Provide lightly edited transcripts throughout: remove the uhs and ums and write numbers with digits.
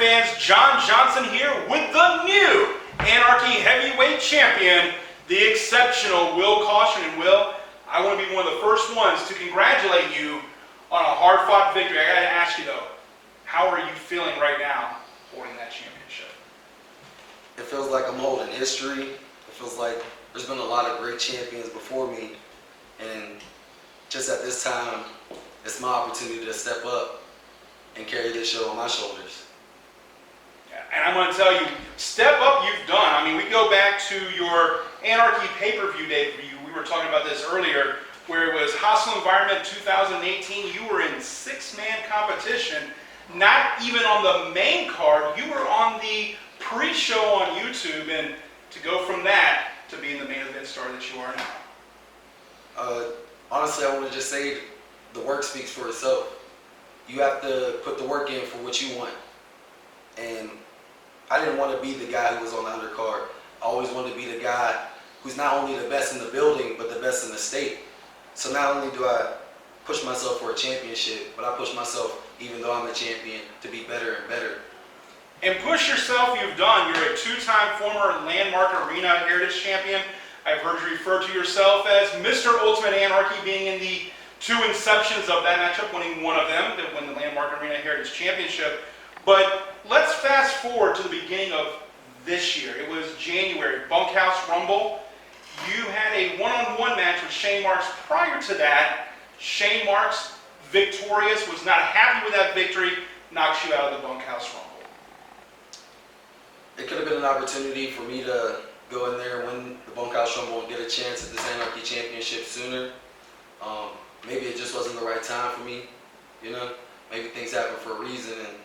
fans, John Johnson here with the new Anarchy Heavyweight Champion, the exceptional Will Caution. And Will, I want to be one of the first ones to congratulate you on a hard-fought victory. I got to ask you though, how are you feeling right now holding that championship? It feels like I'm holding history. It feels like there's been a lot of great champions before me, and just at this time, it's my opportunity to step up and carry this show on my shoulders. And I'm going to tell you, step up you've done. I mean, we go back to your Anarchy pay-per-view debut. We were talking about this earlier, where it was Hostile Environment 2018. You were in six-man competition, not even on the main card. You were on the pre-show on YouTube, and to go from that to being the main event star that you are now. Honestly, I want to just say the work speaks for itself. You have to put the work in for what you want. And I didn't want to be the guy who was on the undercard. I always wanted to be the guy who's not only the best in the building, but the best in the state. So not only do I push myself for a championship, but I push myself, even though I'm a champion, to be better and better. And push yourself you've done. You're a two-time former Landmark Arena Heritage Champion. I've heard you refer to yourself as Mr. Ultimate Anarchy, being in the two inceptions of that matchup, winning one of them to win the Landmark Arena Heritage Championship. But let's fast forward to the beginning of this year. It was January, Bunkhouse Rumble. You had a one-on-one match with Shane Marks. Prior to that, Shane Marks, victorious, was not happy with that victory, knocks you out of the Bunkhouse Rumble. It could have been an opportunity for me to go in there and win the Bunkhouse Rumble and get a chance at this Anarchy Championship sooner. Maybe it just wasn't the right time for me, you know? Maybe things happen for a reason, and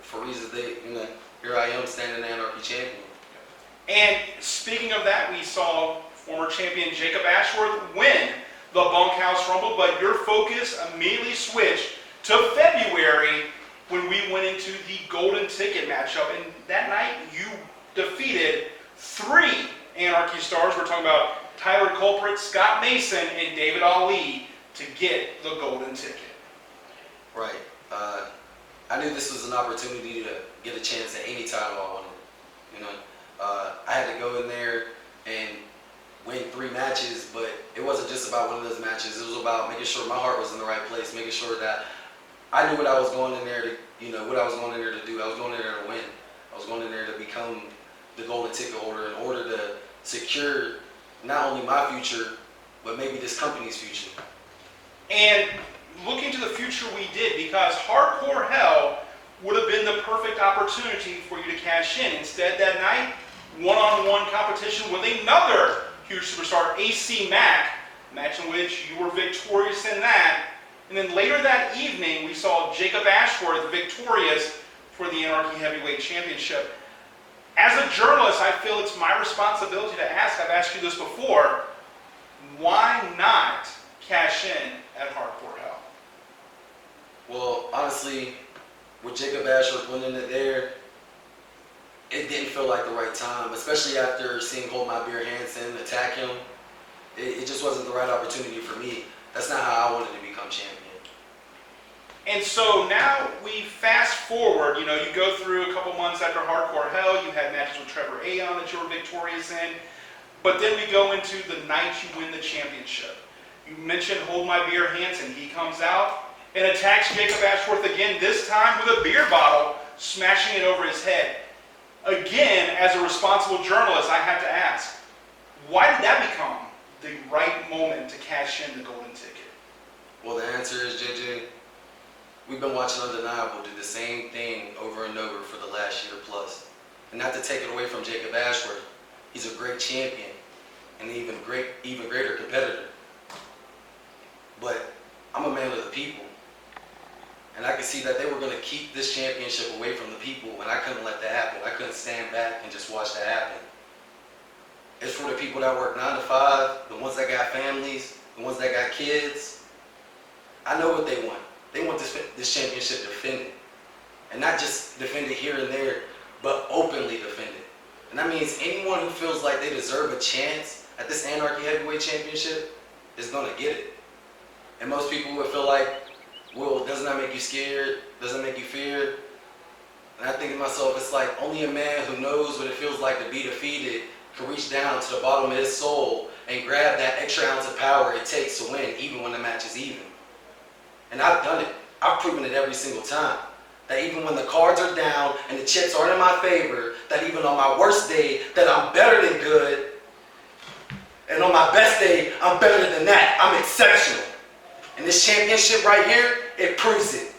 for reasons here I am standing Anarchy Champion. And speaking of that, we saw former champion Jacob Ashworth win the Bunkhouse Rumble, but your focus immediately switched to February when we went into the Golden Ticket matchup. And that night, you defeated three Anarchy stars. We're talking about Tyler Culprit, Scott Mason, and David Ali to get the Golden Ticket. Right. I knew this was an opportunity to get a chance at any title I wanted. You know, I had to go in there and win three matches, but it wasn't just about winning those matches. It was about making sure my heart was in the right place, making sure that I knew what I was going in there to, what I was going in there to do. I was going in there to win. I was going in there to become the Golden Ticket holder in order to secure not only my future, but maybe this company's future. And looking to the future, we did, because Hardcore Hell would have been the perfect opportunity for you to cash in. Instead, that night, one-on-one competition with another huge superstar, AC Mack, a match in which you were victorious in that. And then later that evening, we saw Jacob Ashworth victorious for the Anarchy Heavyweight Championship. As a journalist, I feel it's my responsibility to ask, I've asked you this before, why not cash in at Hardcore Hell? Well, honestly, with Jacob Ashworth winning it there, it didn't feel like the right time, especially after seeing Hold My Beer Hansen attack him. It just wasn't the right opportunity for me. That's not how I wanted to become champion. And so now we fast forward, you go through a couple months after Hardcore Hell, you had matches with Trevor Aeon that you were victorious in, but then we go into the night you win the championship. You mentioned Hold My Beer Hansen. He comes out and attacks Jacob Ashworth again, this time with a beer bottle, smashing it over his head. Again, as a responsible journalist, I have to ask, why did that become the right moment to cash in the Golden Ticket? Well, the answer is, JJ, we've been watching Undeniable do the same thing over and over for the last year plus. And not to take it away from Jacob Ashworth, he's a great champion and an even greater competitor. But I'm a man of the people. And I could see that they were going to keep this championship away from the people, and I couldn't let that happen. I couldn't stand back and just watch that happen. It's for the people that work 9 to 5, the ones that got families, the ones that got kids. I know what they want. They want this championship defended. And not just defended here and there, but openly defended. And that means anyone who feels like they deserve a chance at this Anarchy Heavyweight Championship is going to get it. And most people would feel like, well, doesn't that make you scared? Doesn't it make you feared? And I think to myself, it's like only a man who knows what it feels like to be defeated can reach down to the bottom of his soul and grab that extra ounce of power it takes to win, even when the match is even. And I've done it. I've proven it every single time. That even when the cards are down and the chips aren't in my favor, that even on my worst day, that I'm better than good. And on my best day, I'm better than that. I'm exceptional. And this championship right here, it proves it.